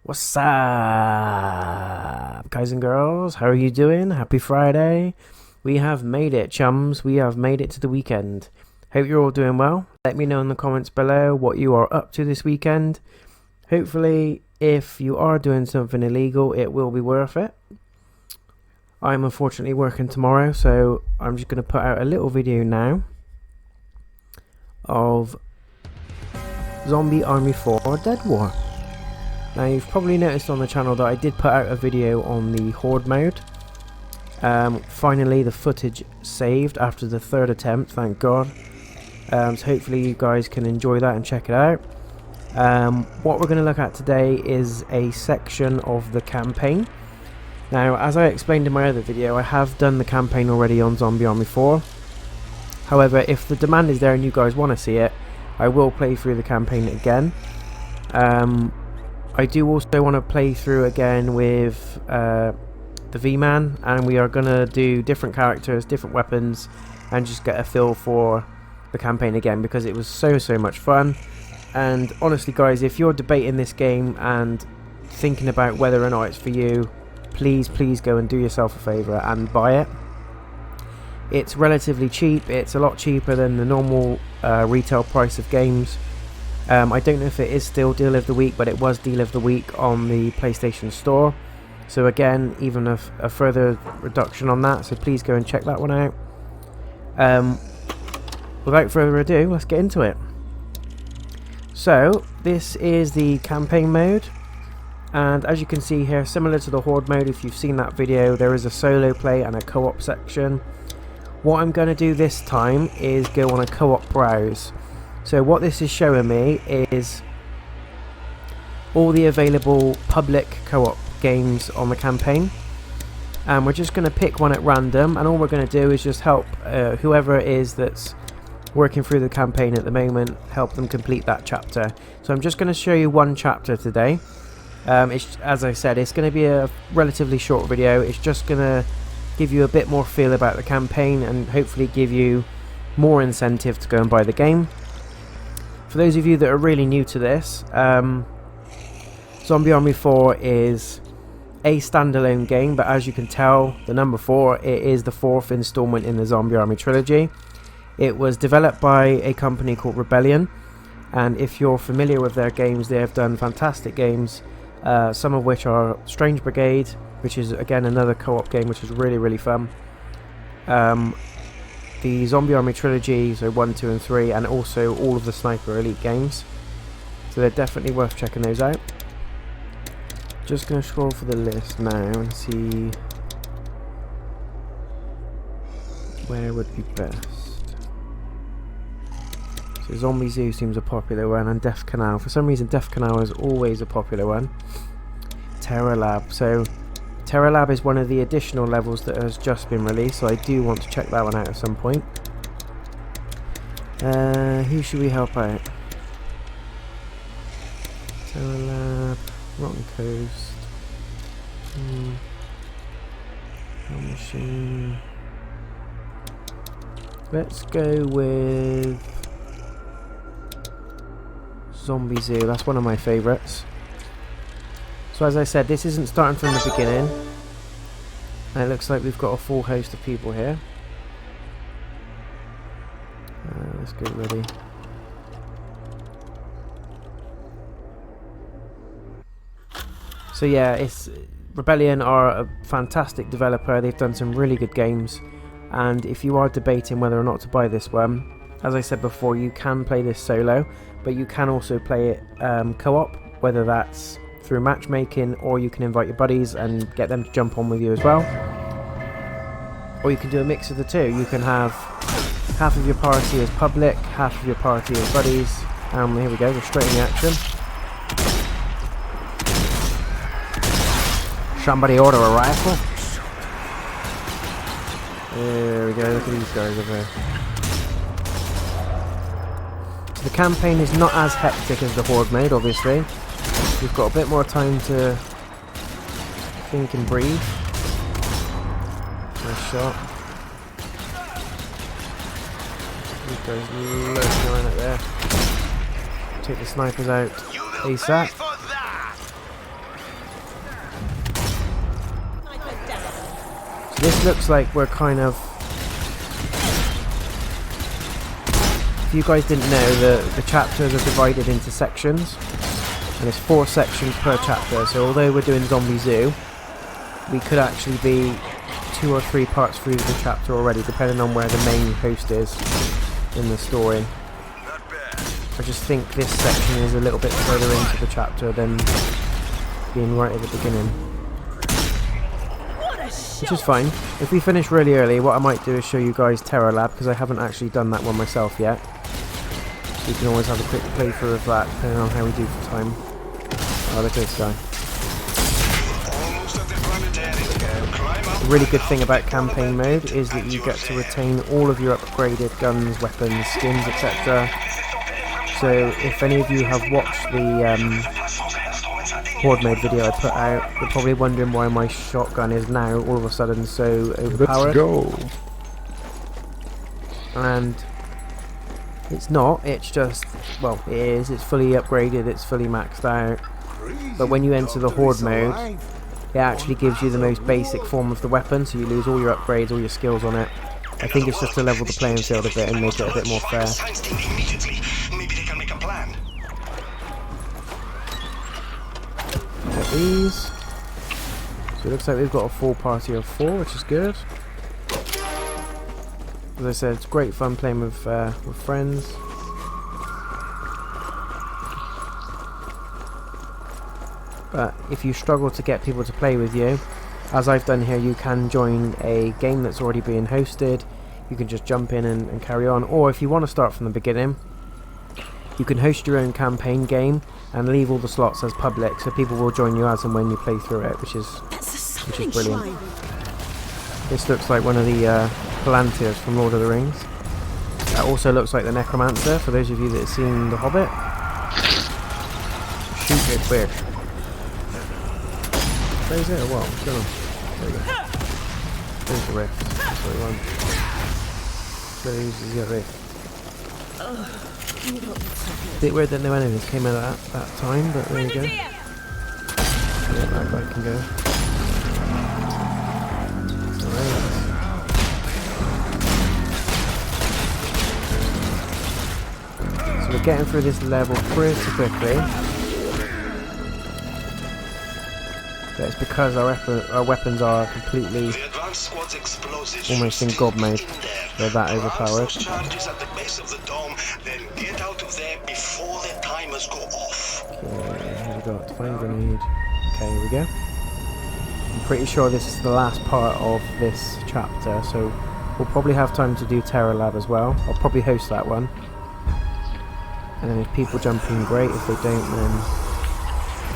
What's up, guys and girls? How are you doing? Happy Friday. We have made it, chums. We have made it to the weekend. Hope you're all doing well. Let me know in the comments below what you are up to this weekend. Hopefully, if you are doing something illegal, it will be worth it. I'm unfortunately working tomorrow, so I'm just going to put out a little video now of Zombie Army 4 Dead War. Now, you've probably noticed on the channel that I did put out a video on the Horde mode. Finally, the footage saved after the third attempt, thank God. So hopefully you guys can enjoy that and check it out. What we're going to look at today is a section of the campaign. Now, as I explained in my other video, I have done the campaign already on Zombie Army 4. However, if the demand is there and you guys want to see it, I will play through the campaign again. I do also want to play through again with the V-Man, and we are going to do different characters, different weapons, and just get a feel for the campaign again, because it was so much fun. And honestly guys, if you're debating this game and thinking about whether or not it's for you, please go and do yourself a favour and buy it. It's relatively cheap. It's a lot cheaper than the normal retail price of games. I don't know if it is still deal of the week, but it was deal of the week on the PlayStation Store. So again, even a further reduction on that, so please go and check that one out. Without further ado, let's get into it. So this is the campaign mode, and as you can see here, similar to the Horde mode, if you've seen that video, there is a solo play and a co-op section. What I'm going to do this time is go on a co-op browse. So what this is showing me is all the available public co-op games on the campaign, and we're just going to pick one at random, and all we're going to do is just help whoever it is that's working through the campaign at the moment, help them complete that chapter. So I'm just going to show you one chapter today. As I said, it's going to be a relatively short video. It's just going to give you a bit more feel about the campaign and hopefully give you more incentive to go and buy the game. For those of you that are really new to this, Zombie Army 4 is a standalone game, but as you can tell, the number 4, it is the 4th installment in the Zombie Army trilogy. It was developed by a company called Rebellion, and if you're familiar with their games, they have done fantastic games, some of which are Strange Brigade, which is again another co-op game which is really fun. The Zombie Army trilogy, so 1, 2 and 3, and also all of the Sniper Elite games. So they're definitely worth checking those out. Just going to scroll for the list now and see where would be best. So Zombie Zoo seems a popular one, and Death Canal. For some reason Death Canal is always a popular one. Terror Lab. So Terror Lab is one of the additional levels that has just been released, so I do want to check that one out at some point. Who should we help out? Terror Lab, Rotten Coast, Machine. Let's go with Zombie Zoo. That's one of my favourites. So as I said, this isn't starting from the beginning. And it looks like we've got a full host of people here. Let's get ready. So yeah, Rebellion are a fantastic developer. They've done some really good games. And if you are debating whether or not to buy this one, as I said before, you can play this solo, but you can also play it co-op, whether that's through matchmaking, or you can invite your buddies and get them to jump on with you as well, or you can do a mix of the two. You can have half of your party as public, half of your party as buddies. Here we go, we're straight in the action. Somebody order a rifle. There we go, look at these guys over there. So the campaign is not as hectic as the Horde mode, obviously. We've got a bit more time to think and breathe. Nice shot. These guys lurking around up there. Take the snipers out ASAP. This looks like we're kind of... If you guys didn't know, the chapters are divided into sections. And there's 4 sections per chapter, so although we're doing Zombie Zoo, we could actually be 2 or 3 parts through the chapter already, depending on where the main host is in the story. I just think this section is a little bit further into the chapter than being right at the beginning. Which is fine. If we finish really early, what I might do is show you guys Terror Lab, because I haven't actually done that one myself yet. So you can always have a quick playthrough of that, depending on how we do for time. Oh, look at this guy. The really good thing about campaign mode is that you get to retain all of your upgraded guns, weapons, skins, etc. So if any of you have watched the Horde mode video I put out, you're probably wondering why my shotgun is now all of a sudden so overpowered. Let's go. And it's not, it's just, well, it is, it's fully upgraded, it's fully maxed out. But when you enter the Horde mode, it actually gives you the most basic form of the weapon, so you lose all your upgrades, all your skills on it. I think it's just to level the playing field a bit and make it a bit more fair. Get these. So it looks like we've got a full party of 4, which is good. As I said, it's great fun playing with friends. But if you struggle to get people to play with you, as I've done here, you can join a game that's already being hosted. You can just jump in and carry on. Or if you want to start from the beginning, you can host your own campaign game and leave all the slots as public, so people will join you as and when you play through it, which is brilliant. This looks like one of the Palantirs from Lord of the Rings. That also looks like the Necromancer, for those of you that have seen The Hobbit. Shoot it quick. Where is it or what? What's going on? There we go. There's the rift. That's what we want. There's the rift. Bit weird that no enemies came out at that time, but there you go. Yeah, that guy can go. So we're getting through this level pretty quickly. But it's because our weapons are completely almost in god mode. They're that overpowered. Okay, here we go. Find grenade. Okay, here we go. I'm pretty sure this is the last part of this chapter, so we'll probably have time to do Terror Lab as well. I'll probably host that one. And then if people jump in, great. If they don't, then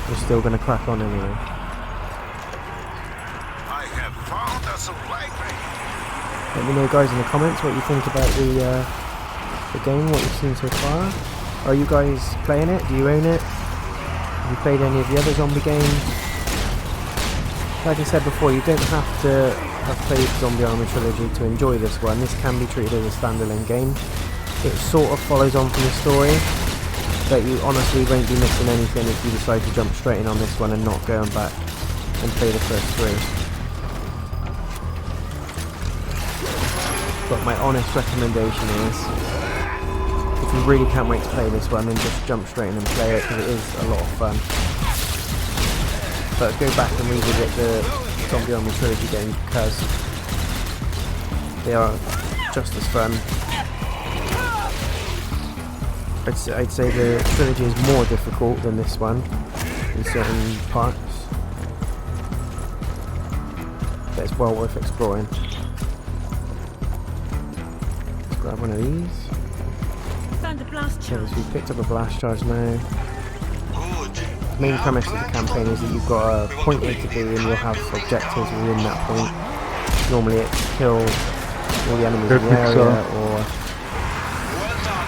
we're still going to crack on anyway. Let me know, guys, in the comments what you think about the game, what you've seen so far. Are you guys playing it? Do you own it? Have you played any of the other zombie games? Like I said before, you don't have to have played Zombie Army Trilogy to enjoy this one. This can be treated as a standalone game. It sort of follows on from the story, but you honestly won't be missing anything if you decide to jump straight in on this one and not going back and play the first 3. But my honest recommendation is, if you really can't wait to play this one, then just jump straight in and play it, because it is a lot of fun. But go back and revisit the Zombie Army Trilogy games, because they are just as fun. I'd say the trilogy is more difficult than this one in certain parts, but it's well worth exploring. Grab one of these. Found a blast charge. Okay, so we've picked up a blast charge now. The main premise of the campaign is that you've got a point A to B and you'll have objectives within that point. Normally it's kill all the enemies in the area, or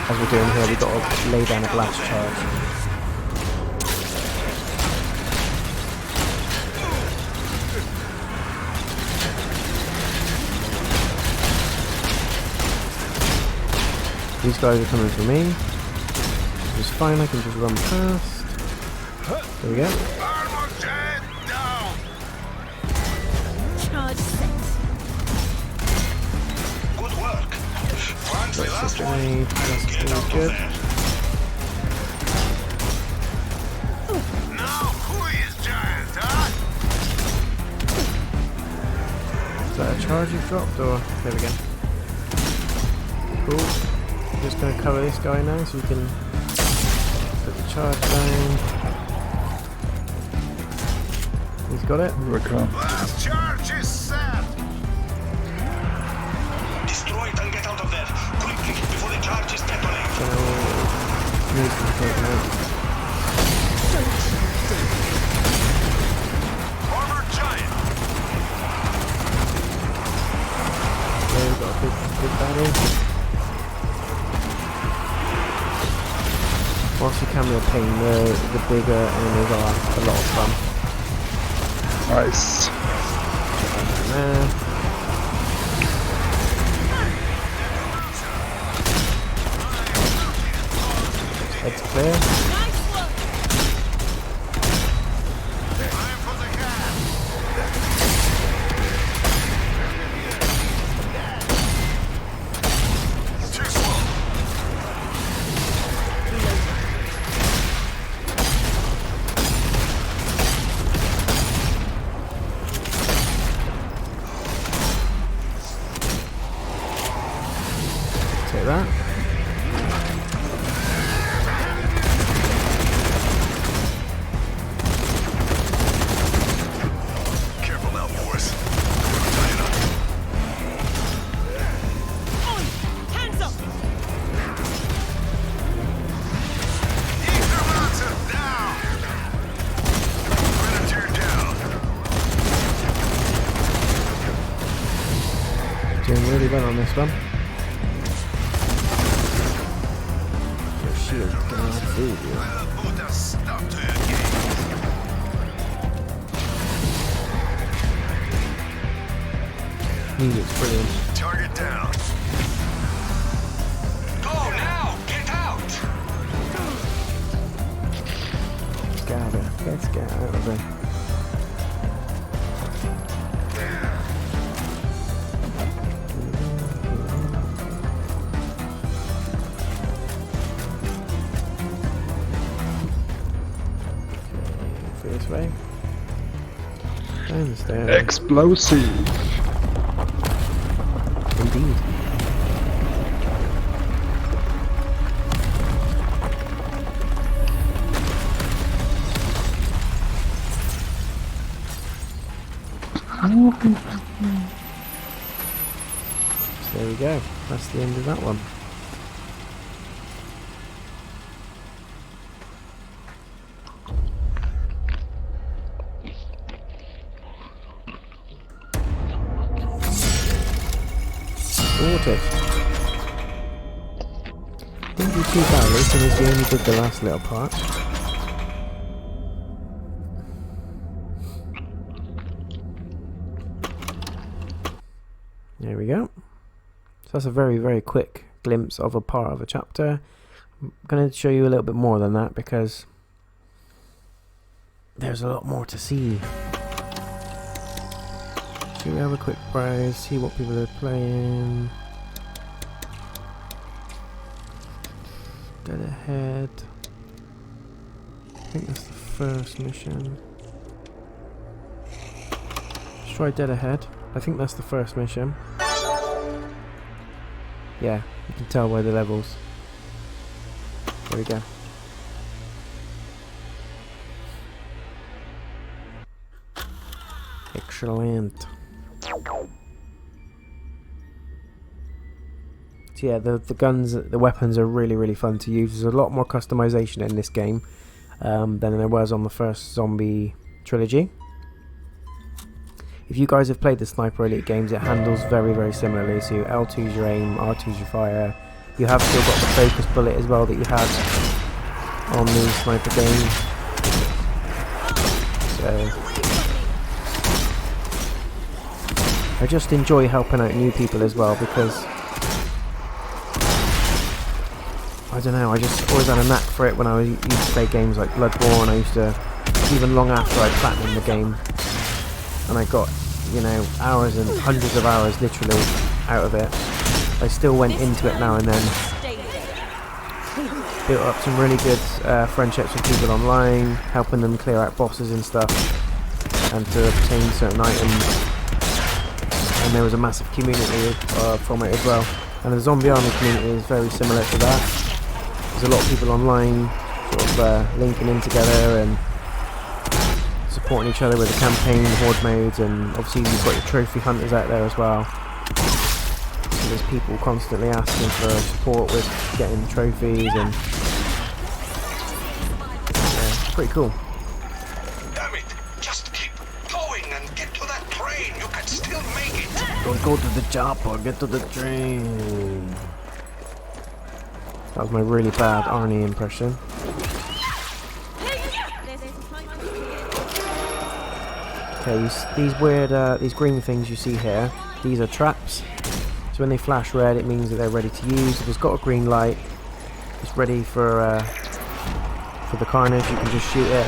as we're doing here, we've got to lay down a blast charge. These guys are coming for me, which is fine, I can just run past. There we go. Charge set. Good work. Once the That's last a one, grenade. That's get really out of good. there. Now, who is giant, huh? Is that a charge you've dropped, or there we go. Cool. I'm just going to cover this guy now so we can put the charge down. He's got it. Here we go. Last charge is set. Destroy it and get out of there quickly before the charge is detonated. Needs to be taken out. Armored giant. There we've got a big baddie. Whilst you can be a pain, the bigger enemies are a lot of fun. Nice. There. Head's clear. Nice work. Time for the cat. Too slow. Take that. Careful now, boys. Tie it up. On. Hands up. Ether Mountain down. Predator down. Doing really well on this one. Your shield's gonna have food, yeah. I'll put a stop to your game. Music's brilliant. Target down. Go now! Get out! Let's get out of there. Okay, this way. Down the stairs. Explosive. Indeed. So there we go. That's the end of that one. Sorted. Didn't do too badly, since we only did the last little part. There we go. So that's a very, very quick glimpse of a part of a chapter. I'm going to show you a little bit more than that because there's a lot more to see. Should we have a quick browse, see what people are playing? Dead Ahead. I think that's the first mission. Let's try Dead Ahead. I think that's the first mission. Yeah, you can tell by the levels. There we go. Excellent. So yeah, the guns, the weapons are really, really fun to use. There's a lot more customization in this game than there was on the first Zombie trilogy. If you guys have played the Sniper Elite games, it handles very, very similarly. So L2 is your aim, R2 is your fire. You have still got the focus bullet as well that you had on the Sniper game. So I just enjoy helping out new people as well because I don't know, I just always had a knack for it when I used to play games like Bloodborne. I used to, even long after I platinumed the game, and I got, you know, hours and hundreds of hours literally out of it. I still went into it now and then. Stay there. Built up some really good friendships with people online, helping them clear out bosses and stuff, and to obtain certain items. And there was a massive community from it as well. And the zombie army community is very similar to that. There's a lot of people online sort of linking in together and supporting each other with the campaign, horde modes, and obviously you've got your trophy hunters out there as well. So there's people constantly asking for support with getting trophies, and yeah, it's pretty cool. Damn it! Just keep going and get to that train. You can still make it. Don't go to the chopper, get to the train. That was my really bad Arnie impression. Okay, these weird, these green things you see here, these are traps. So when they flash red, it means that they're ready to use. If it's got a green light, it's ready for the carnage. You can just shoot it.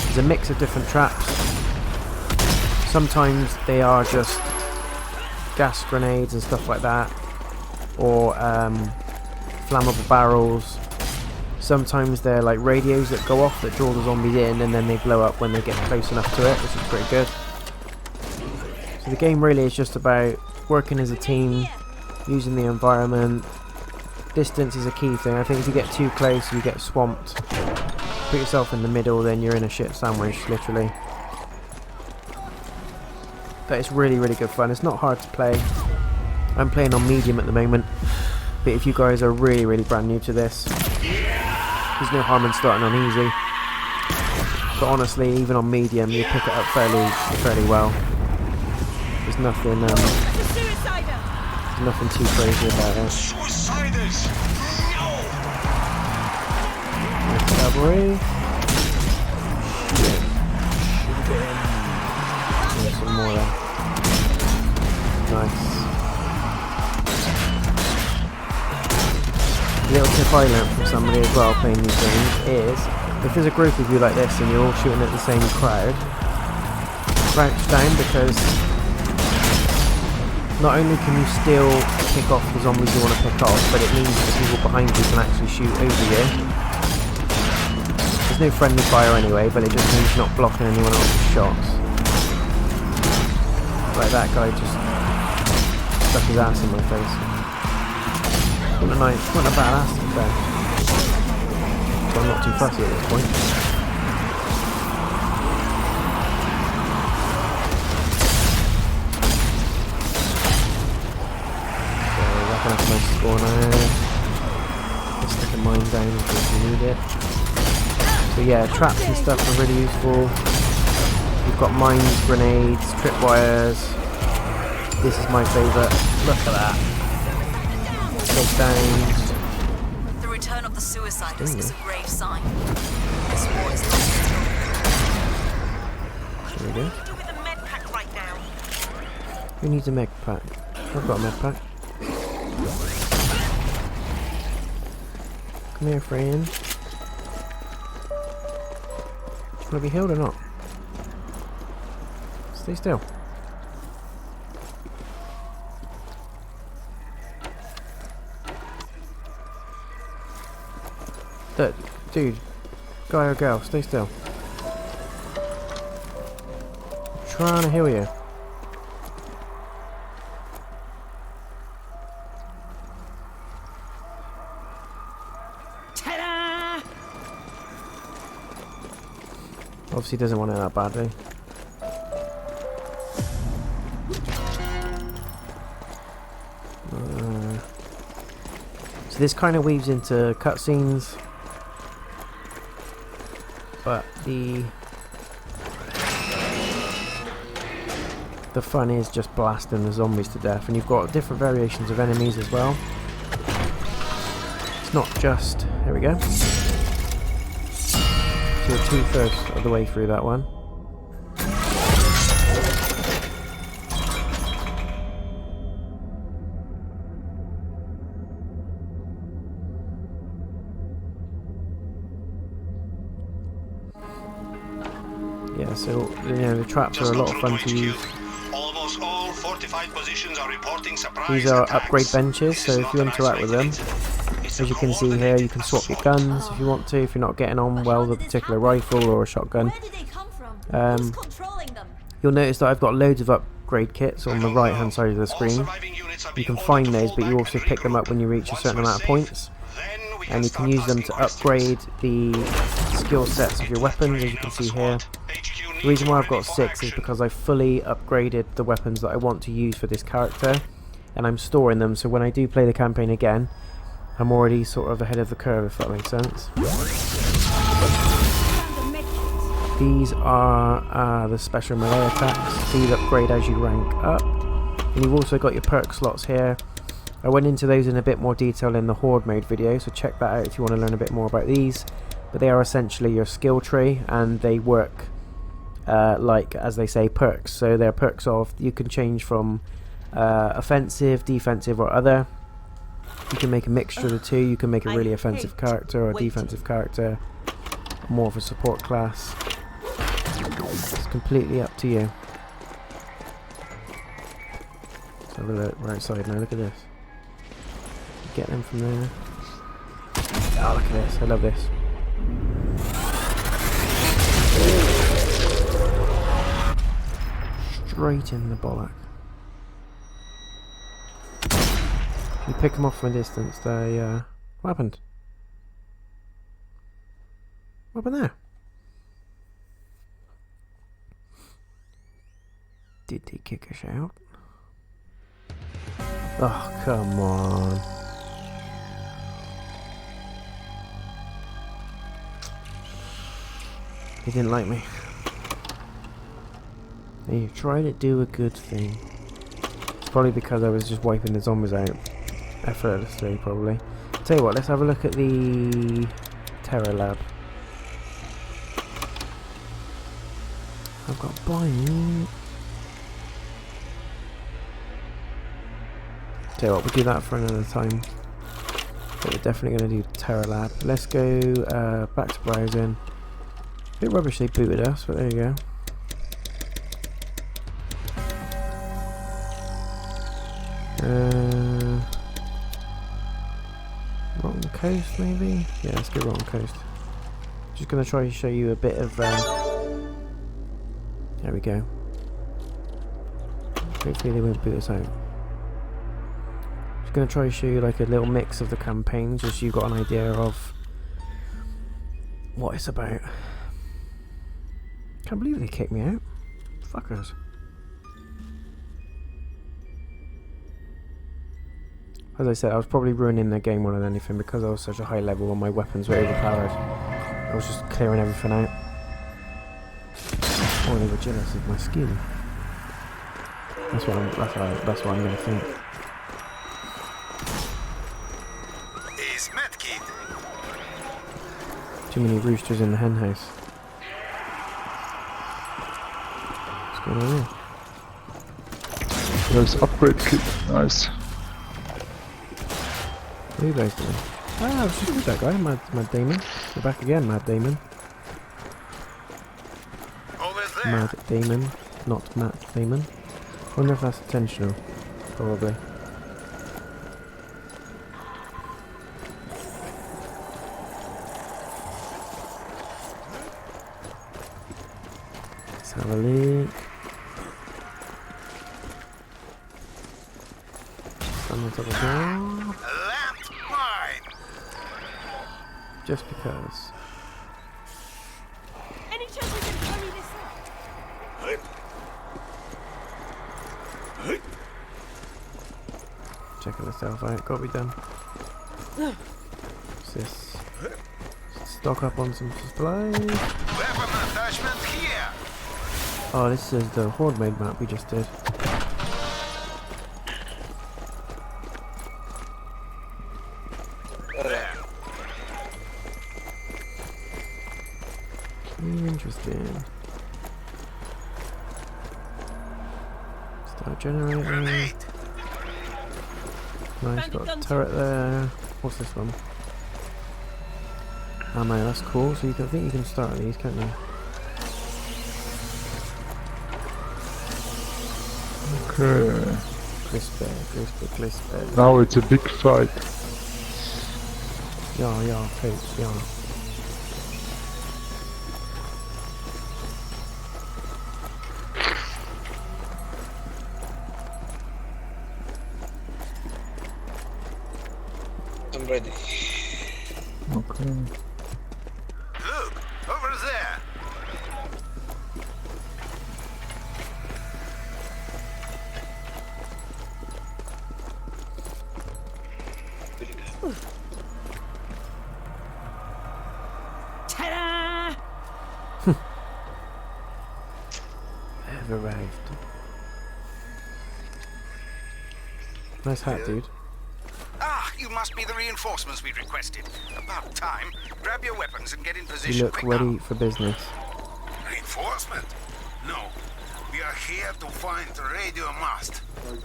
There's a mix of different traps. Sometimes they are just gas grenades and stuff like that, or flammable barrels. Sometimes they're like radios that go off that draw the zombies in, and then they blow up when they get close enough to it, which is pretty good. So the game really is just about working as a team, using the environment. Distance is a key thing. I think if you get too close, you get swamped. Put yourself in the middle, then you're in a shit sandwich, literally. But it's really, really good fun. It's not hard to play. I'm playing on medium at the moment, but if you guys are really, really brand new to this, there's no harm in starting on easy. But honestly, even on medium, you pick it up fairly well. There's nothing, nothing too crazy about it. Suiciders! No! Cavalry. There's some more there. Nice. The little tip I learned from somebody as well playing these games is, if there's a group of you like this and you're all shooting at the same crowd, crouch down, because not only can you still pick off the zombies you want to pick off, but it means that the people behind you can actually shoot over you. There's no friendly fire anyway, but it just means you're not blocking anyone else's shots. Like that guy just stuck his ass in my face. Wasn't a bad ass to be fair. So I'm not too fussy at this point. So wrapping up my score now. Just stick a mine down in case you need it. So yeah, traps and stuff are really useful. You've got mines, grenades, tripwires. This is my favourite. Look at that. Down. The return of the suiciders is a grave sign. This war is not There we go. Do with a med pack right now. Who needs a med pack? I've got a med pack. Come here, friend. Do you want to be healed or not? Stay still. Dude, guy or girl, stay still. I'm trying to heal you. Ta-da! Obviously doesn't want it that badly. So this kind of weaves into cutscenes, but the fun is just blasting the zombies to death, and you've got different variations of enemies as well. It's not just... there we go. So we're 2/3 of the way through that one. Yeah, so you know, the traps are a lot of fun to use. Almost all fortified positions are reporting surprise These are attacks. upgrade benches, This so is if not you an interact with them, isolated incident. It's as a you can see here, you can swap your coordinated guns if you want to, if you're not getting on well with a particular rifle or a shotgun. Where did they come from? Who's controlling them? You'll notice that I've got loads of upgrade kits on the right hand side of the screen. You can find those, but you also pick them up when you reach a certain amount of points. And you can use them to upgrade the skill sets of your weapons, as you can see here. The reason why I've got 6 is because I've fully upgraded the weapons that I want to use for this character, and I'm storing them, so when I do play the campaign again, I'm already sort of ahead of the curve, if that makes sense. These are the special melee attacks. These upgrade as you rank up. And you've also got your perk slots here. I went into those in a bit more detail in the Horde mode video, so check that out if you want to learn a bit more about these. But they are essentially your skill tree, and they work like, as they say, perks. So they're perks of, you can change from offensive, defensive or other. You can make a mixture of the two. You can make a really offensive character or a defensive character, more of a support class. It's completely up to you. Let's have a look right side now. Look at this. Get them from there. Oh, look at this. I love this. Straight in the bollock. If you pick them off from a distance, they what happened? What happened there? Did they kick us out? Oh, come on. He didn't like me. He tried to do a good thing. It's probably because I was just wiping the zombies out effortlessly, probably. Tell you what, let's have a look at the Terror Lab. I've got blind. Tell you what, we'll do that for another time. But we're definitely going to do Terror Lab. Let's go back to browsing. A bit rubbish they booted us, but there you go. Wrong coast, maybe? Yeah, let's go wrong coast. Just going to try to show you a bit of... there we go. Hopefully they won't boot us out. Just going to try to show you like a little mix of the campaign, just so you've got an idea of what it's about. Can't believe they kicked me out. Fuckers. As I said, I was probably ruining the game more than anything because I was such a high level and my weapons were overpowered. I was just clearing everything out. Oh, they were jealous of my skin. That's what I'm gonna think. Is medkit. Too many roosters in the hen house. What's going on here? There's upgrade kit. Nice. What are you guys doing? Ah, I was just with that guy, Mad Damon. We're back again, Mad Damon. Over there. Mad Damon, not Matt Damon. I wonder if that's intentional. Probably. Let's have a look. Stand on top of the door. Lamp mine. Just because. Any chance we can hurry this up? Checking myself out, gotta be done. What's this? Stock up on some supplies. Weapon attachment here. Oh, this is the Horde mode map we just did. There. Interesting. Start generating. Grenade. Nice, got a turret there. What's this one? Oh man, that's cool. So you can, I think you can start these, can't you? Okay. Crisper. Now it's a big fight. Ja, coach, ja. I'm ready. Okay. Look, over there. Ta-da! I've arrived. Nice hat, dude. Ah, you must be the reinforcements we requested. About time. Grab your weapons and get in position. You look quick ready now. for business. Reinforcement? No. We are here to find the radio mast.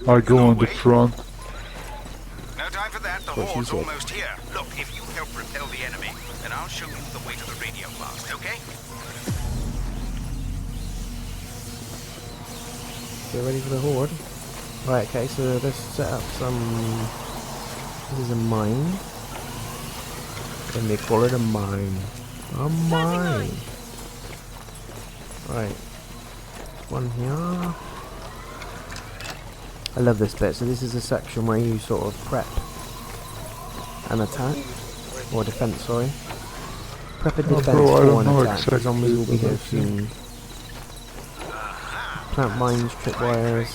I go on the front. No time for that. The What she horde's said. almost here. Look, if you help repel the enemy, then I'll show you the way to the radio mast, okay? Get ready for the horde. Right, okay, so let's set up some... This is a mine. And they call it a mine. A mine! Right. One here. I love this bit. So this is a section where you sort of prep an attack. Or defense, sorry. Prep a defense bro, I for don't an know attack. exactly Zombies will be what here I think. soon. Plant mines, tripwires.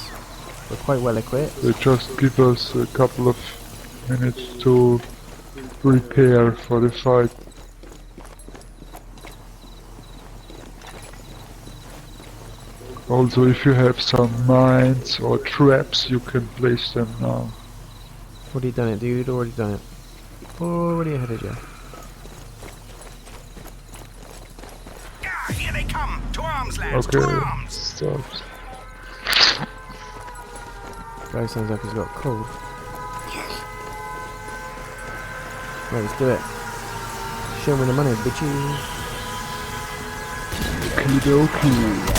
We're quite well equipped. They just give us a couple of minutes to prepare for the fight. Also, if you have some mines or traps, you can place them now. Already done it, dude. Already done it. Already ahead of you. Yeah, here they come. To arms, lads. To Okay, arms. stop. Guy sounds like he's got a cold. Right, let's do it. Show me the money, bitches. Okie dokie.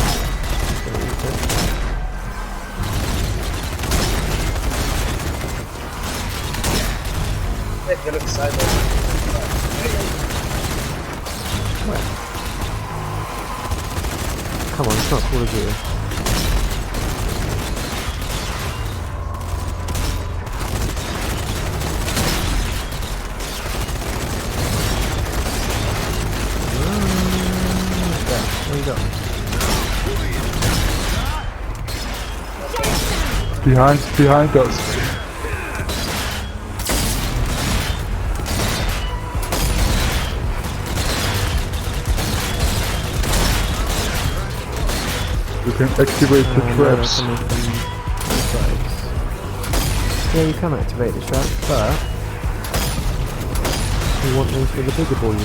Come on, it's not Call of Duty. Where you go? Behind us. You can activate the No, traps. coming from both sides. Yeah, you can activate the trap, but you want them for the bigger boy.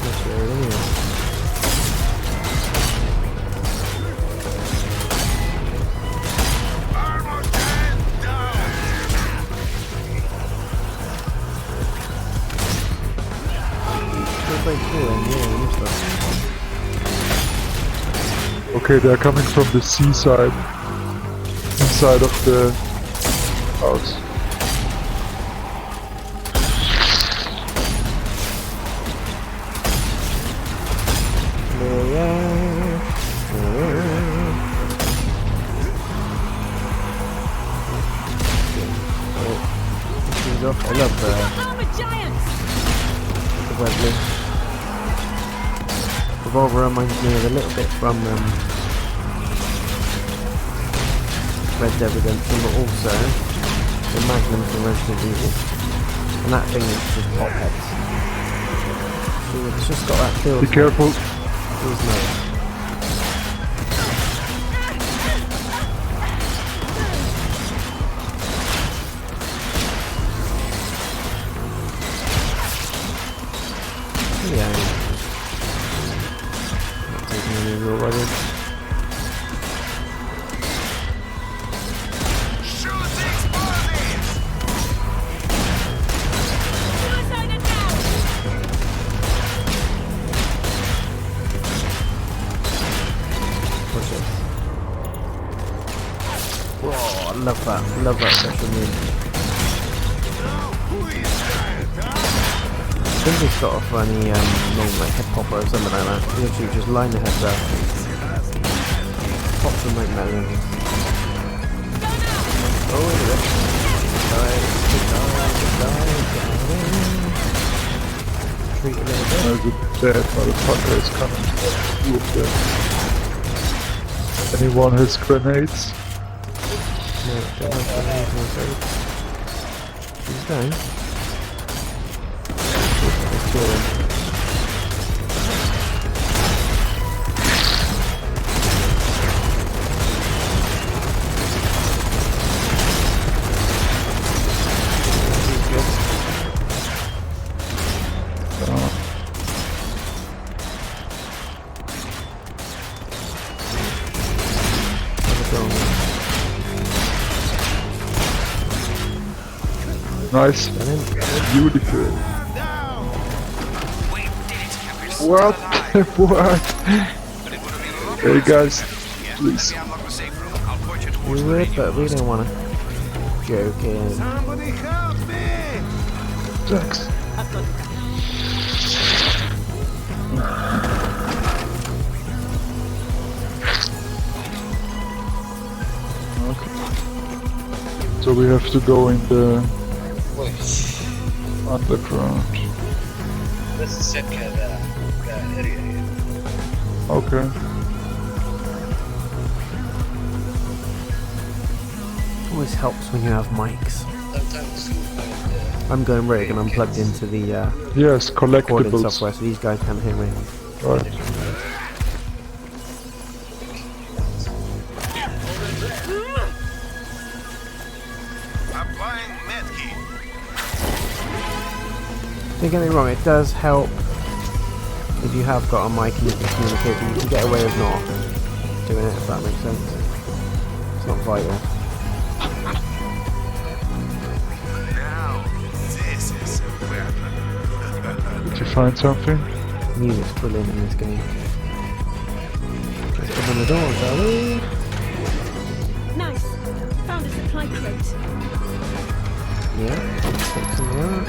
That's where it is. It's like cool and yeah, and stuff. Okay, they're coming from the seaside, inside of the house. I love Armored giants! the Webley. Revolver reminds me of a little bit from Red Dead Redemption, but also the Magnum from Resident Evil. And that thing is just top heads. So it's just got that feel. Be careful. It was nice. Yeah. Not taking any real rugged. Shoot the explosives! Suicide now! What's it? Love that special move. I think they start off on the long like head popper or something like that. Literally just line the heads up. Pop them like melon. Oh, look at that. Treat a little bit. There's a dead motherfucker is coming. Anyone has grenades? No, don't have grenades, no sorry. He's down. Let's kill him. He's good. Nice. Beautiful. What? What? Hey guys, please. We would, but we don't want to. Joking. Thanks. Okay. So we have to go in the underground. This is set kind of area here. Okay. Always helps when you have mics. Sometimes you find I'm going rogue and I'm plugged into the Yes, recording collectibles. software, so these guys can't hear me. Right. Applying medkit. Don't get me wrong, it does help if you have got a mic and you can communicate, but you can get away with not doing it, if that makes sense. It's not vital. Now, this is a weapon. Did you find something? Music's brilliant in this game. Let's open the door, shall we? Nice. Found a supply crate. Yeah, let's take some of that.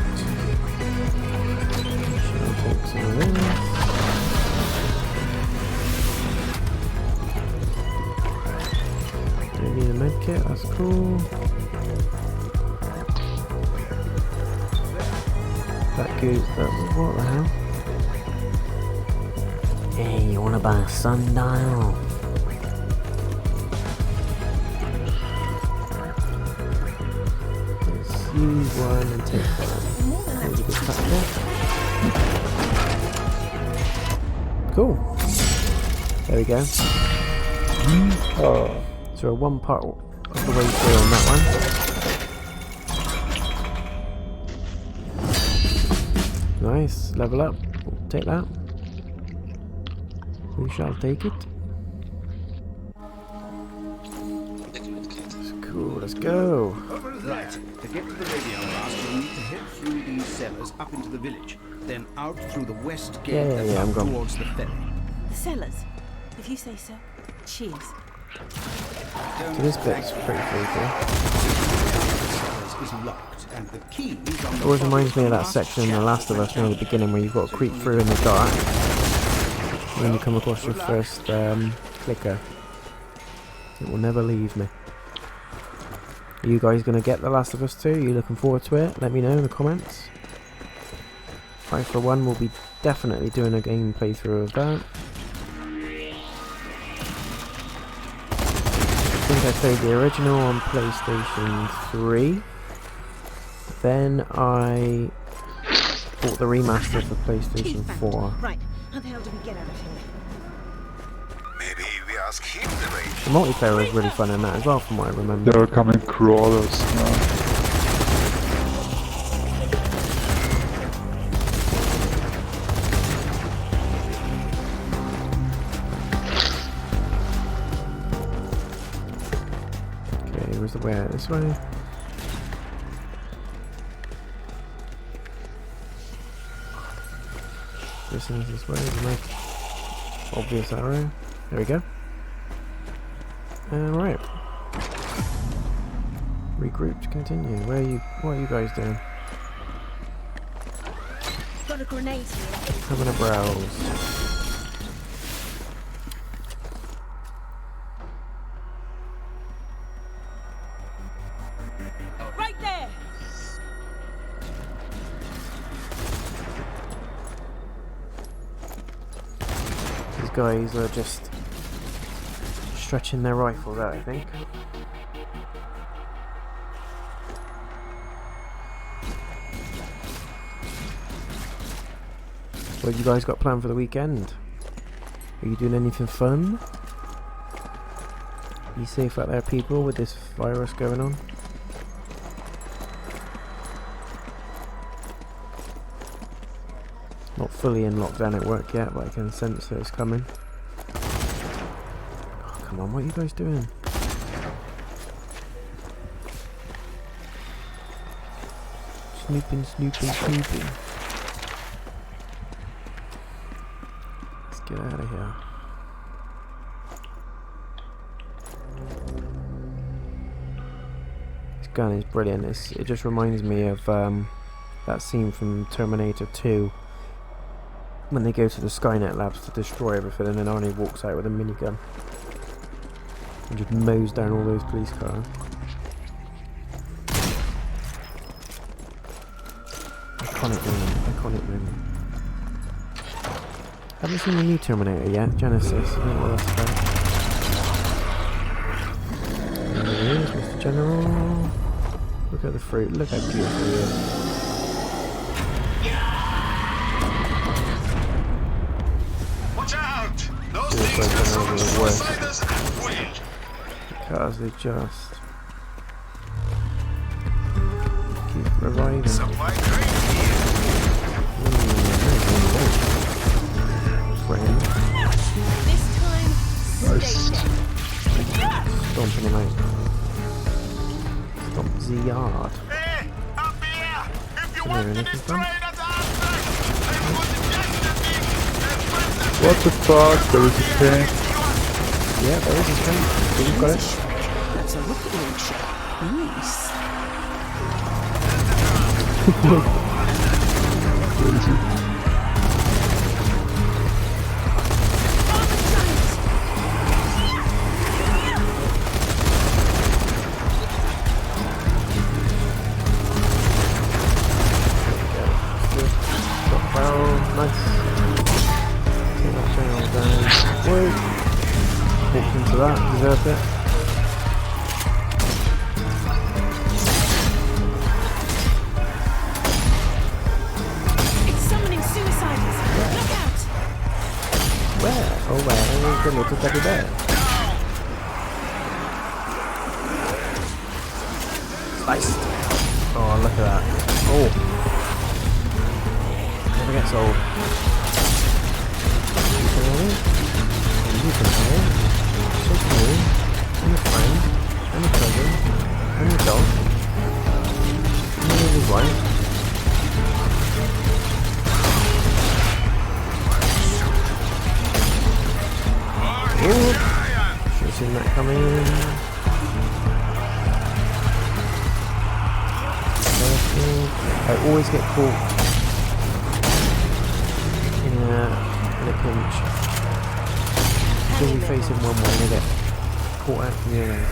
Shall take some of this. Don't need a medkit, that's cool. That goes, what the hell? Hey, you wanna buy a sundial? Let's use one and take one. There's a good cut there. Cool. There we go. Oh, So we're one part of the way through on that one. Nice, level up. We'll take that. We shall take it. That's cool, let's go. Right. To get to the radio blast, you'll need to head through these cellars up into the village, then out through the west gate Yeah, and I'm up gone. towards the ferry. The cellars. If you say so. Cheers. So this bit's pretty cool. Cellars is locked, and the key is on It the always top reminds me of that last section in The shelf Last of Us near the beginning where you've got to creep through in the dark when you come across your first clicker. It will never leave me. Are you guys going to get The Last of Us 2? Are you looking forward to it? Let me know in the comments. I for one will be definitely doing a game playthrough of that. I think I played the original on PlayStation 3. Then I bought the remaster for PlayStation 4. Right. How the hell do we get out of here? Maybe we ask him the range. The multiplayer was really fun in that as well, from what I remember. there are coming crawlers now. Okay, where's the way out? This way? This is this way, the nice obvious arrow. There we go. Right. Regroup to continue. What are you guys doing? Got a grenade here. Having a browse. Right there. These guys are just stretching their rifles out, I think. What have you guys got planned for the weekend? Are you doing anything fun? Are you safe out there, people, with this virus going on? Not fully in lockdown at work yet, but I can sense that it's coming. Oh, come on, what are you guys doing? Snooping, snooping, snooping. Let's get out of here. This gun is brilliant. It just reminds me of that scene from Terminator 2 when they go to the Skynet labs to destroy everything, and then Arnie walks out with a minigun and just mows down all those police cars. Iconic moment. Haven't seen the new Terminator yet, Genesis. I don't know what that's about. There he is, Mr. General. Look at the fruit, look how beautiful he is. Watch out! Those Suicide things got so much bombers are the worst. suiciders at will. Because they just keep reviving. Supply crate here. Friend. This time, Nice. Stomping him out. Stomp the yard. Hey, up here! If you Is want there to anything destroy fun? that artifact, then put the destiny and What the fuck? There is a tank. Yeah, there is a tank. You've got it. that's a rocket launcher. Nice. Crazy. Nice. Take that channel down. Whoa. Walked into that, deserved it. It's summoning suiciders. Look out! Where? Oh, where? Oh, the little teddy bear. Sliced. Oh, look at that. Oh. Never gets old. You can have it. So cool. And your friend. And your cousin. And your dog. And your wife. Ooh. Should have seen that coming. I always get caught in a pinch. Because you face him one way and they get caught out from the other.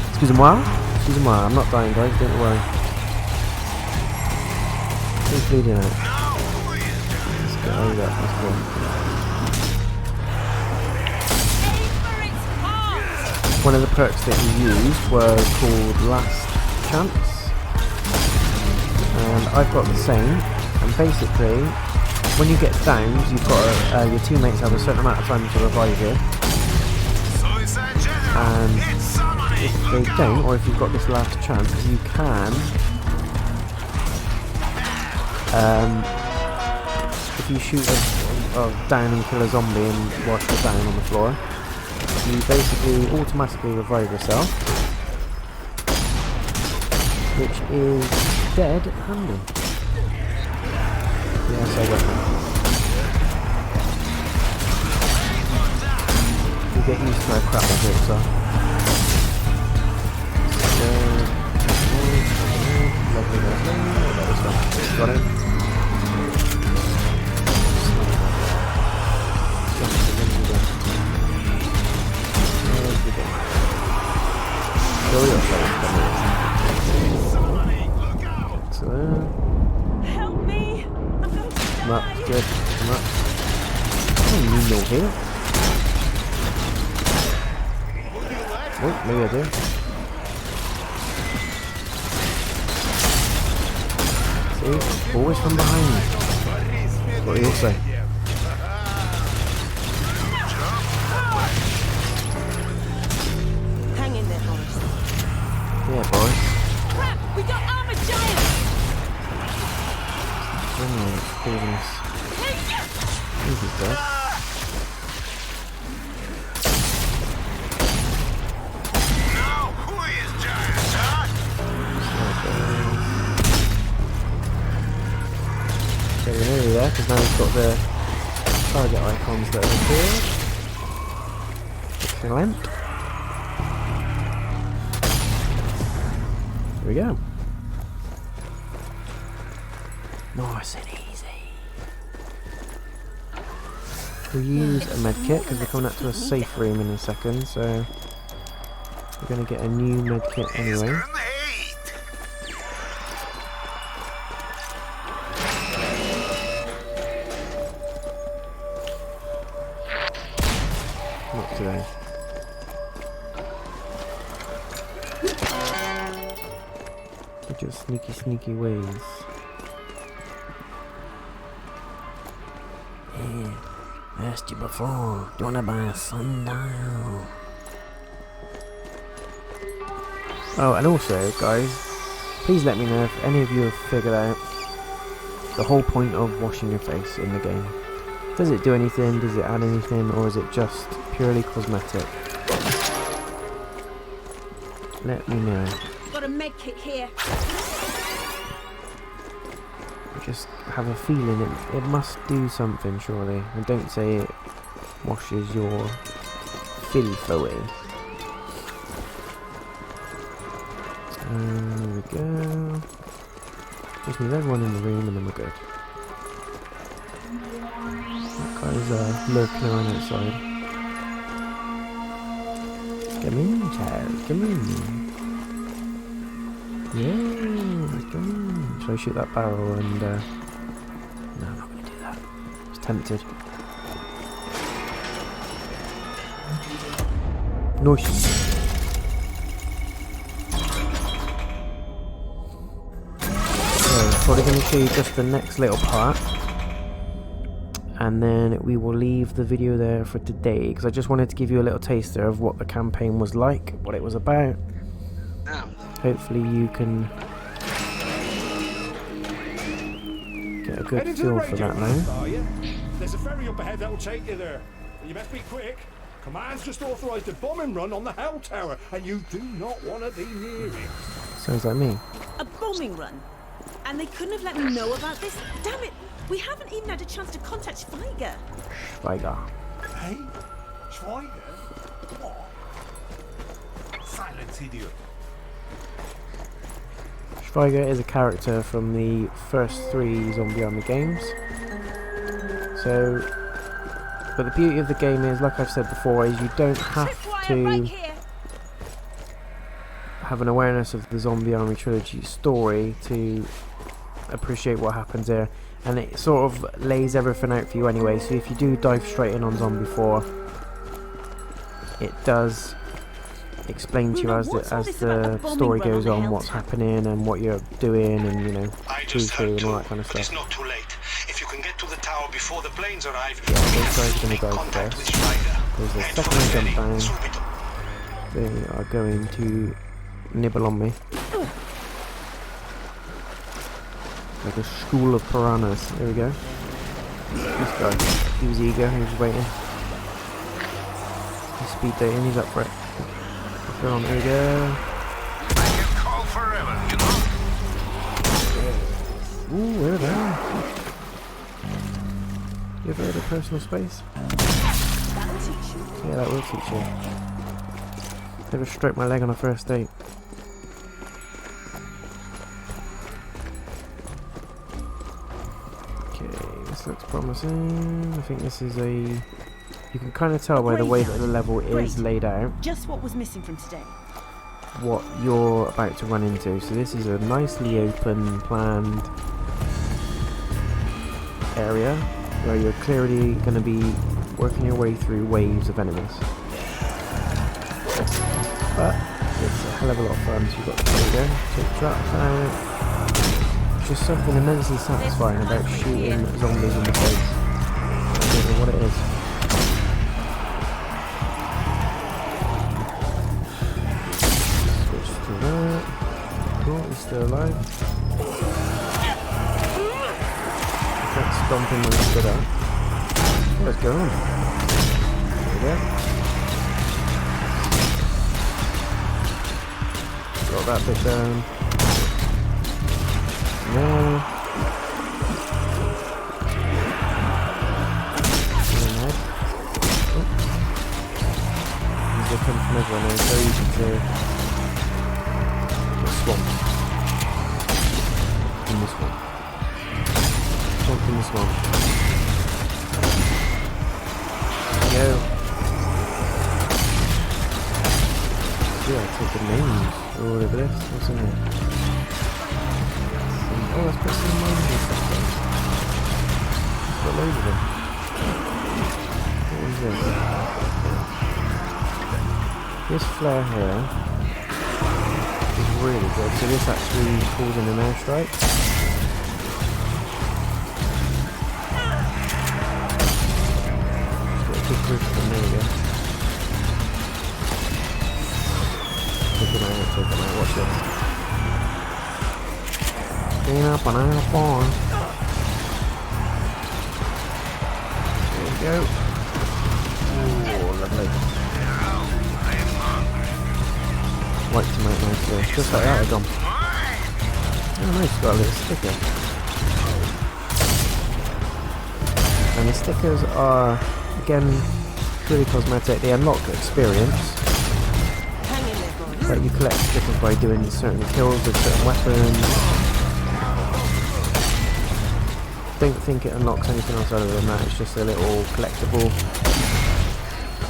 Excusez-moi. Excusez-moi, I'm not dying, guys, don't worry. Who's bleeding out? Let's get over that, let's go. One of the perks that he used was called Last Chance, and I've got the same. And basically, when you get downed, you've got your teammates have a certain amount of time to revive you. And if they don't, or if you've got this last chance, you can. If you shoot down and kill a zombie and whilst you're down on the floor, you basically automatically revive yourself, which is dead handy. Yes, I got that. to get used to how crap my grips are. Lovely, lovely. What about this one? Got it. Excellent. Help me! I'm going to Come up, good. Come up. Oh, you need no here. Oh, maybe I do. See? Always from behind me. That's what they all say. hang in there, Boris. Yeah, boys. Crap! We got armored giants! Oh, goodness. This is dead. Get nearly there, because now we've got the target icons that have appeared. Excellent. Here we go. Nice and easy. We'll use a medkit because we're coming up to a safe room in a second, so we're going to get a new medkit anyway. Not today. Just sneaky, sneaky ways. Yeah, asked you before. Do you want to buy a sundial? Oh, and also, guys, please let me know if any of you have figured out the whole point of washing your face in the game. Does it do anything? Does it add anything? Or is it just purely cosmetic? Let me know. Got a med kit here. I just have a feeling it must do something, surely. And don't say it washes your filth away. There we go. Just need everyone in the room and then we're good. That guy's lurking around outside. Come in, child. Come in. Yeah, come in. Should I shoot that barrel and... No, I'm not going to do that. I was tempted. Nice. So, probably going to show you just the next little part. And then we will leave the video there for today. Because I just wanted to give you a little taster of what the campaign was like. What it was about. Hopefully you can get a good feel for that now. There's a ferry up ahead that will take you there. You best be quick. Command's just authorised a bombing run on the Hell Tower, and you do not want to be near it. Sounds like me. A bombing run? And they couldn't have let me know about this? Damn it! We haven't even had a chance to contact Schweiger. Schweiger. Hey? Schweiger? What? Silence, idiot. Schweiger is a character from the first 3 Zombie Army games. So, but the beauty of the game is, like I've said before, is you don't have to have an awareness of the Zombie Army trilogy story to appreciate what happens there. And it sort of lays everything out for you anyway, so if you do dive straight in on Zombie 4, it does explain to you as the story goes on what's happening and what you're doing and, you know, who's who and all that kind of stuff. It's not too late. If you can get to the tower before the planes arrive, Yeah, those guys are going to go first. There's a second jump down. They are going to nibble on me. Like a school of piranhas. There we go. This guy, he was eager, he was waiting. He's speed dating, he's up for it. Go on, there we go. I can call forever, you know? Ooh, where are they? You ever heard of personal space? That'll teach you. Yeah, that will teach you. Never stroke my leg on a first date. Okay, this looks promising. I think this is a... You can kind of tell by the way that the level is laid out Just what was missing from today. what you're about to run into. So this is a nicely open, planned area where you're clearly going to be working your way through waves of enemies. But it's a hell of a lot of fun. So you've got the trigger, take traps out. Just something immensely satisfying about shooting zombies in the face. I don't know what it is. Switch to that. Cool, he's still alive. That's stomping when he stood up. What's going on? There we go. Got that bit down. No. They come from everywhere now, so easy to swamp. In the swamp. Swamp in the swamp. Go. Yeah, take the names or whatever this. What's in here? Oh, let's put some mines and stuff down. Got loads of them. What is this? This flare here is really good. So this actually calls in an airstrike. Just got a good group of them. There we go. Take them out, watch this. Clean up on our farm. There we go. Oh, lovely. Wiped him out nicely. Just like that, gone. Oh, nice, got a little sticker. And the stickers are, again, purely cosmetic. They unlock experience. But you collect stickers by doing certain kills with certain weapons. Don't think it unlocks anything else other than that. It's just a little collectible.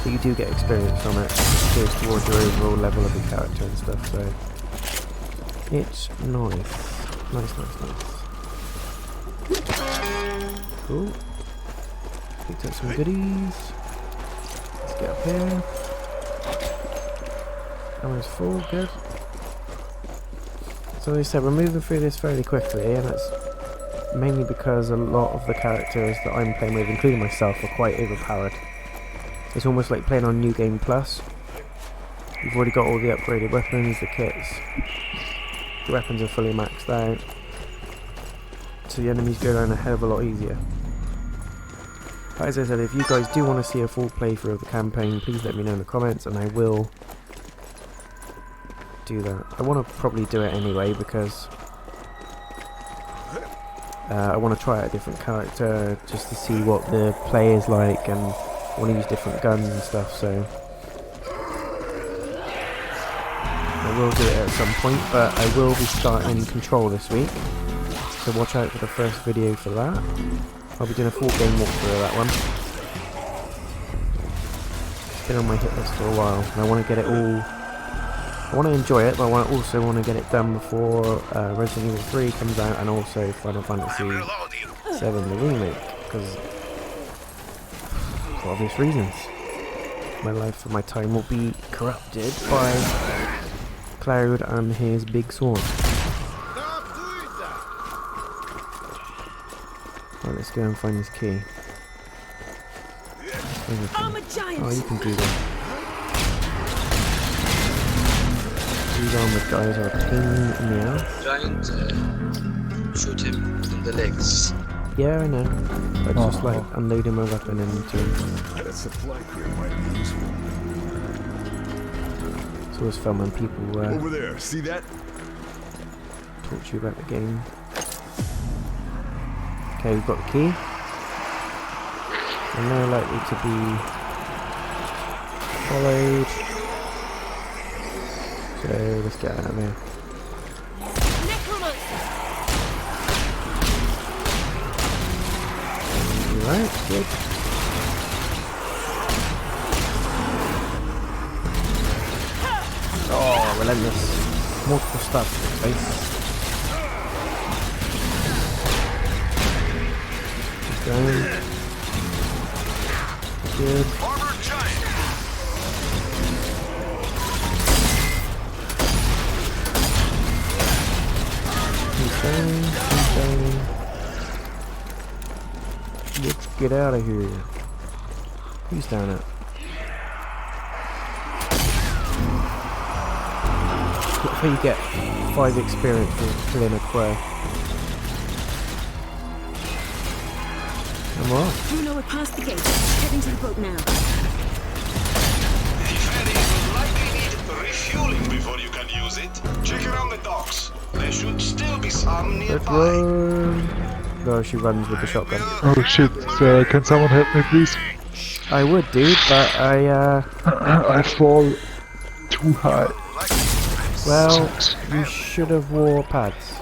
But you do get experience from it. It goes towards your overall level of your character and stuff, so it's nice. Nice. Cool. Picked up some goodies. Let's get up here. Ammo's full, good. So as I said, we're moving through this fairly quickly, and that's mainly because a lot of the characters that I'm playing with, including myself, are quite overpowered. It's almost like playing on New Game Plus. You've already got all the upgraded weapons, the kits. The weapons are fully maxed out. So the enemies go down a hell of a lot easier. But as I said, if you guys do want to see a full playthrough of the campaign, please let me know in the comments and I will do that. I want to probably do it anyway because I want to try out a different character just to see what the play is like, and I want to use different guns and stuff, so I will do it at some point, but I will be starting Control this week, so watch out for the first video for that. I'll be doing a full game walkthrough of that one. It's been on my hit list for a while, and I want to get it all. I want to enjoy it, but I also want to get it done before Resident Evil 3 comes out, and also Final Fantasy 7 the remake, because for obvious reasons. My life and my time will be corrupted by Cloud and his big sword. Right, let's go and find this key. I'm a giant. Oh, you can do that. These armored guys are a pain in the ass. Giant, shoot him in the legs. Yeah, I know. I just like unloading my weapon into him. That supply crate might be useful. It's always fun when people Over there, see that? talk to you about the game. Okay, we've got the key. I'm now likely to be Followed. So let's get out of here. Alright, good. Oh, relentless. Multiple stabs to the face. Keep going. Good. Armored giant. Keep going, keep going. Let's get out of here. Who's down it? Look how you get 5 experience for killing a crow. And we're off. Bruno, we're past the gate. Heading to the boat now. The ferry will likely need refueling before you can use it. Check around the docks. There should still be some Let's nearby. run. No, she runs with the shotgun. Oh shit, can someone help me please? I would, dude, but I fall too high. well, you should have wore pads.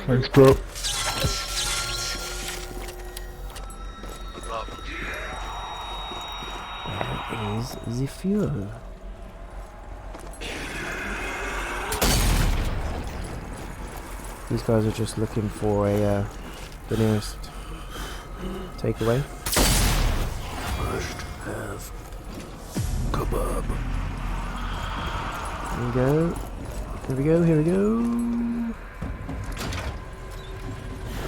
Thanks, bro. Where is the fuel? These guys are just looking for a the nearest takeaway. Must have kebab. Here we go. Here we go. Here we go.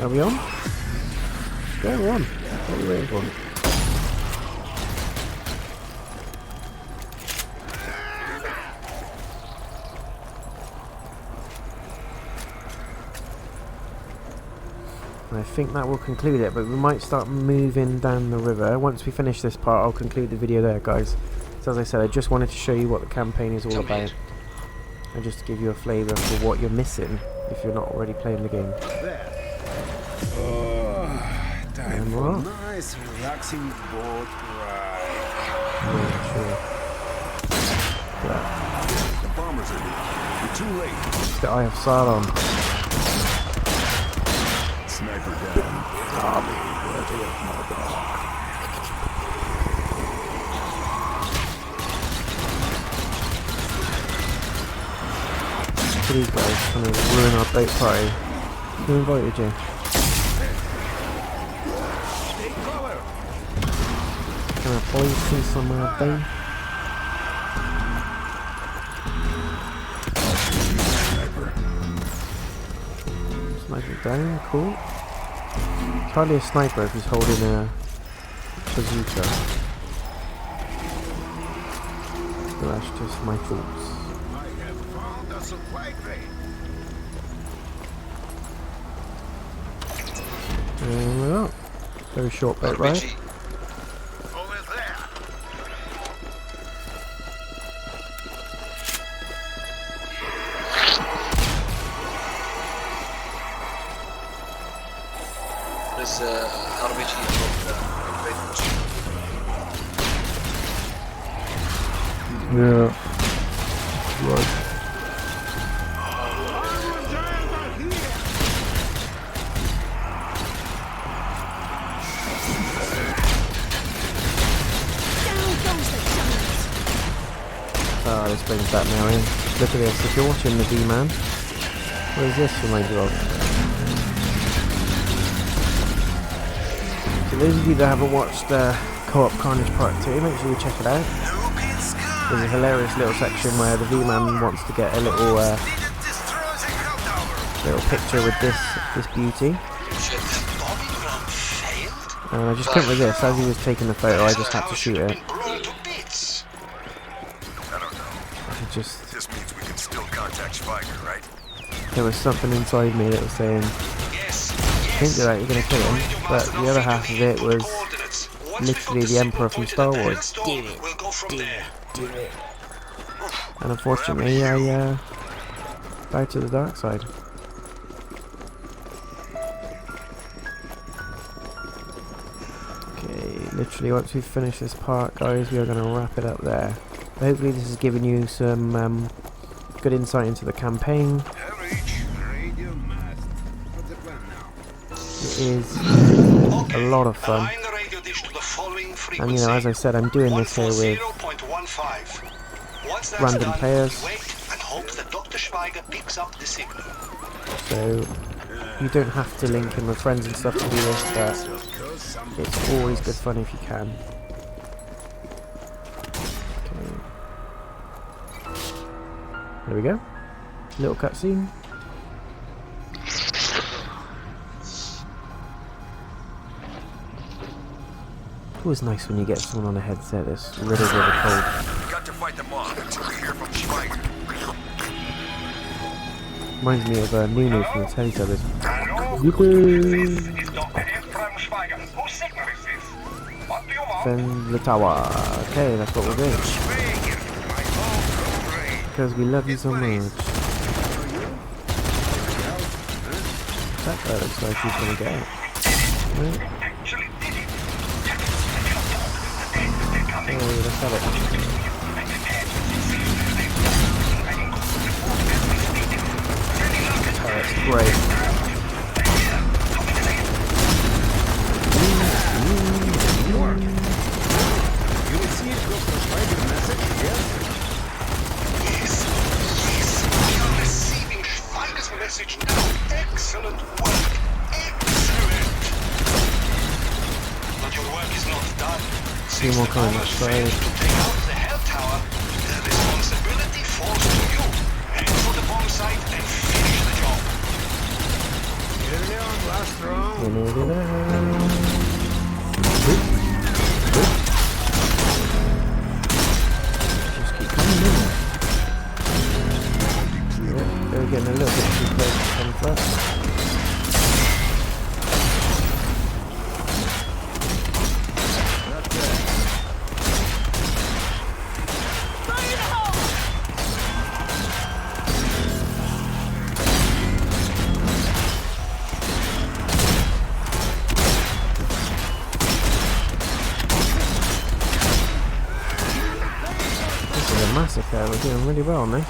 Are we on? Yeah, we're on. What are we waiting for? I think that will conclude it, but we might start moving down the river. Once we finish this part, I'll conclude the video there, guys. So as I said, I just wanted to show you what the campaign is all about, and just to give you a flavour for what you're missing if you're not already playing the game. Time we're for a off. nice, relaxing boat ride. Yeah, sure. The bombers are here. You're too late. The Eye of Sauron. Sniper down. These guys trying to ruin our boat party. Who invited you? Can I please see some of my boat? Sniper down, cool. It's hardly a sniper if he's holding a bazooka. But that's just my thoughts. I have found a supply crate. And we're up. Very short boat ride. Over there. There's RPG from Yeah. Right. Oh, this brings back memory. Look at this, if you're watching the V-Man, what is this remind you of? So those of you that haven't watched Co-op Carnage Part 2, make sure you check it out. There's a hilarious little section where the V-Man wants to get a little picture with this beauty. And I just couldn't resist. As he was taking the photo, I just had to shoot it. Just This means we can still contact Schweiger, right? there was something inside me that was saying, think that you're going to kill him, but the other half of it was literally the Emperor from Star Wars. Do it. We'll go from there. Do it. And unfortunately, I died to the dark side. Okay, literally once we finish this part, guys, we are going to wrap it up there. But hopefully this has given you some good insight into the campaign. It is a lot of fun. Align the radio dish to the following And you know, as I said, I'm doing this here with 140.15. Once that's random done, players. wait and hope that Dr. Schweiger picks up the signal. So you don't have to link in with friends and stuff to do this, but it's always good fun if you can. Okay. There we go. Little cutscene. Always nice when you get someone on a headset that's really cold. Got to fight them off until we hear from Schweiger. Reminds me of Nunu from the Teletubbies. Then the tower. Okay, that's what we're doing. Because we love you so much. That guy looks like he's gonna get it. Right. Oh, let's have it. Oh, that's great. You will see it go from Schweiger's message, yes? Yes, we are receiving Schweiger's message now. Excellent work. Excellent. But your work is not done. Few more comments, sorry. To take out the Hell Tower, the responsibility falls to you. Head for the bomb site and finish the job. Last round. Just keep coming in. Yeah, they're getting a little bit too close to come first. Massacre, we're doing really well on this.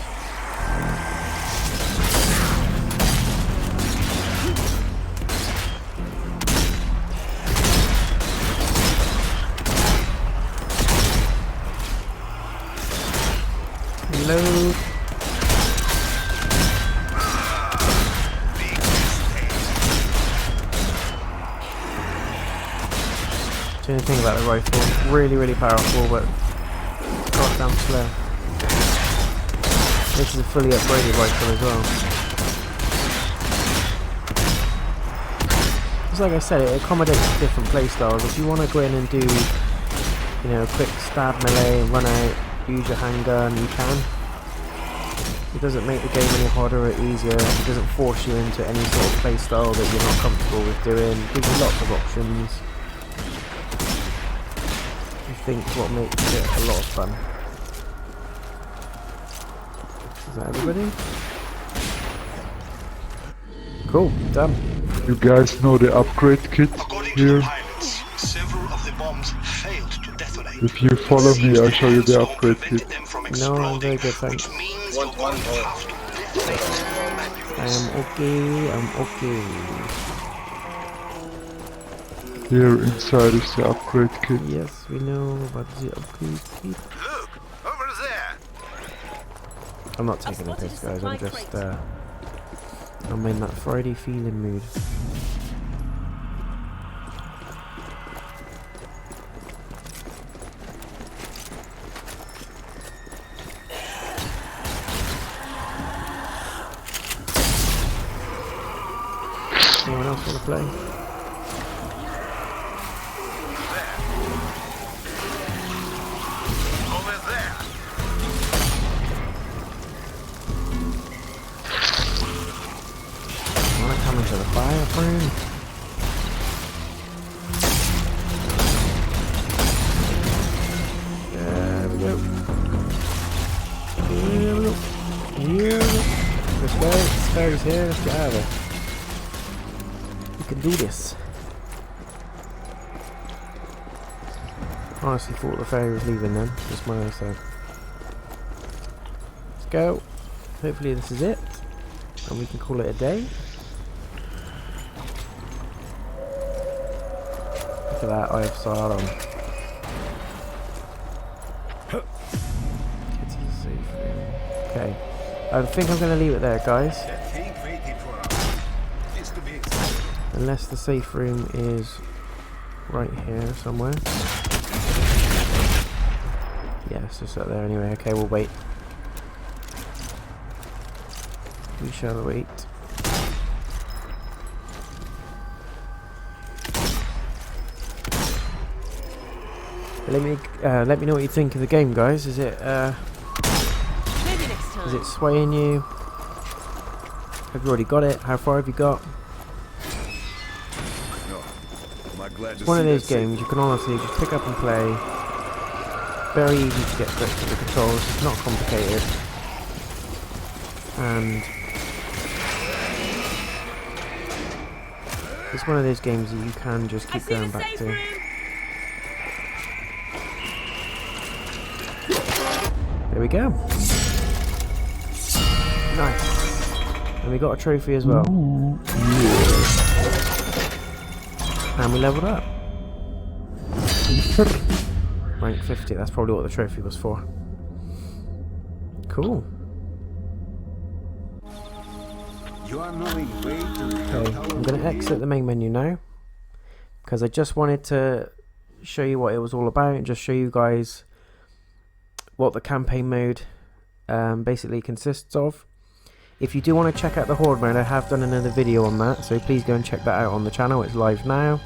Reload. The only thing about the rifle, really powerful, but goddamn slow. This is a fully upgraded rifle as well. Just like I said, it accommodates different playstyles. If you want to go in and do, you know, a quick stab melee, run out, use your handgun, you can. It doesn't make the game any harder or easier. It doesn't force you into any sort of playstyle that you're not comfortable with doing. It gives you lots of options. I think what makes it a lot of fun. Is that everybody? Cool, done. You guys know the upgrade kit According to here? the pilots, several of the bombs failed to detonate. If you follow me, I'll show you the upgrade kit. No, I'm very good, thanks. Means you're going to have to detonate. I am okay, I'm okay. Here inside is the upgrade kit. Yes, we know about the upgrade kit. Look, over there. I'm not taking a piss, guys, I'm just, I'm in that Friday feeling mood. Anyone else want to play? Over there. Wanna come into the fire, friend? There we go. Here we go. Here we go. This way, this guy's here, let's get out of there. We can do this. Honestly thought the ferry was leaving then. Just my eyesight. Let's go. Hopefully this is it. And we can call it a day. Look at that, I have Saron. Okay. I think I'm going to leave it there, guys. Unless the safe room is right here somewhere. Yeah, it's just up there anyway. Okay, we'll wait. We shall wait. Let me know what you think of the game, guys. Is it Maybe next time. is it swaying you? Have you already got it? How far have you got? It's one of those games you can honestly just pick up and play. Very easy to get grips with the controls. It's not complicated. And it's one of those games that you can just keep going back to. There we go. Nice. And we got a trophy as well. And we leveled up. Rank 50, that's probably what the trophy was for. Cool. You are knowing way too Okay, I'm going to exit the main menu now. Because I just wanted to show you what it was all about and just show you guys what the campaign mode basically consists of. If you do want to check out the Horde mode, I have done another video on that, so please go and check that out on the channel. It's live now.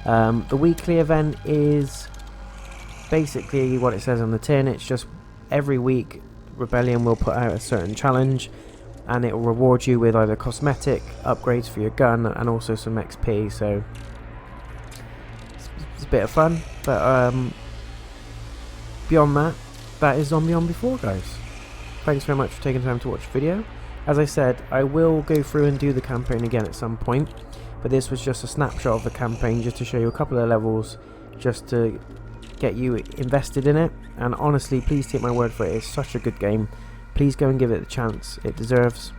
The weekly event is basically what it says on the tin. It's just every week Rebellion will put out a certain challenge and it will reward you with either cosmetic upgrades for your gun and also some XP, so it's a bit of fun. But beyond that, that is Zombie On Before, guys. Thanks very much for taking time to watch the video. As I said, I will go through and do the campaign again at some point, but this was just a snapshot of the campaign just to show you a couple of levels, just to get you invested in it. And honestly, please take my word for it, it's such a good game. Please go and give it a chance, it deserves.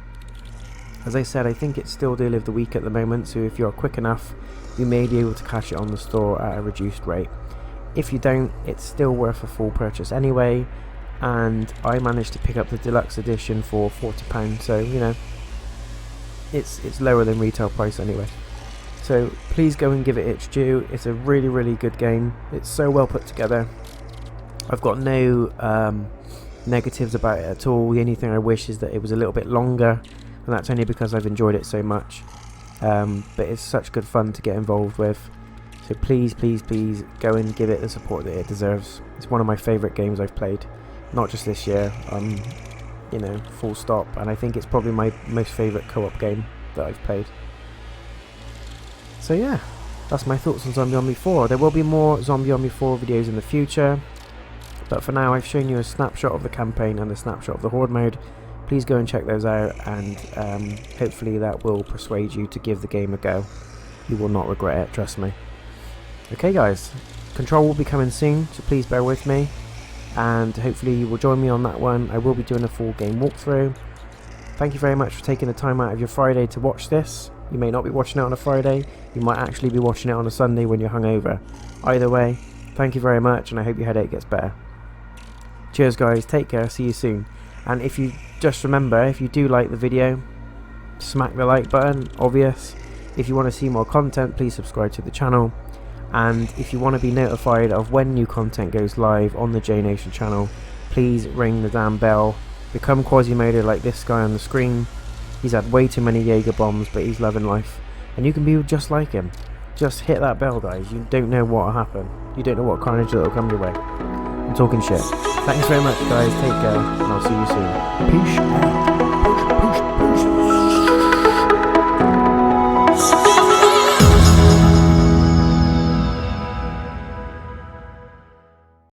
As I said, I think it's still deal of the week at the moment, so if you're quick enough, you may be able to catch it on the store at a reduced rate. If you don't, it's still worth a full purchase anyway, and I managed to pick up the deluxe edition for £40, so you know, it's lower than retail price anyway. So please go and give it its due. It's a really good game. It's so well put together. I've got no negatives about it at all. The only thing I wish is that it was a little bit longer, and that's only because I've enjoyed it so much. But it's such good fun to get involved with. So please go and give it the support that it deserves. It's one of my favourite games I've played, not just this year, you know, full stop. And I think it's probably my most favourite co-op game that I've played. So yeah, that's my thoughts on Zombie On Before. There will be more Zombie On Before videos in the future, but for now I've shown you a snapshot of the campaign and a snapshot of the Horde mode. Please go and check those out, and hopefully that will persuade you to give the game a go. You will not regret it, trust me. Okay guys, Control will be coming soon, so please bear with me, and hopefully you will join me on that one. I will be doing a full game walkthrough. Thank you very much for taking the time out of your Friday to watch this. You may not be watching it on a Friday, you might actually be watching it on a Sunday when you're hungover. Either way, thank you very much, and I hope your headache gets better. Cheers guys, take care, see you soon. And if you just remember, if you do like the video, smack the like button, obvious. If you want to see more content, please subscribe to the channel. And if you want to be notified of when new content goes live on the Jaynotion channel, please ring the damn bell. Become Quasimodo like this guy on the screen. He's had way too many Jaeger bombs, but he's loving life. And you can be just like him. Just hit that bell, guys. You don't know what will happen. You don't know what carnage that will come your way. I'm talking shit. Thanks very much, guys. Take care, and I'll see you soon. Peace out.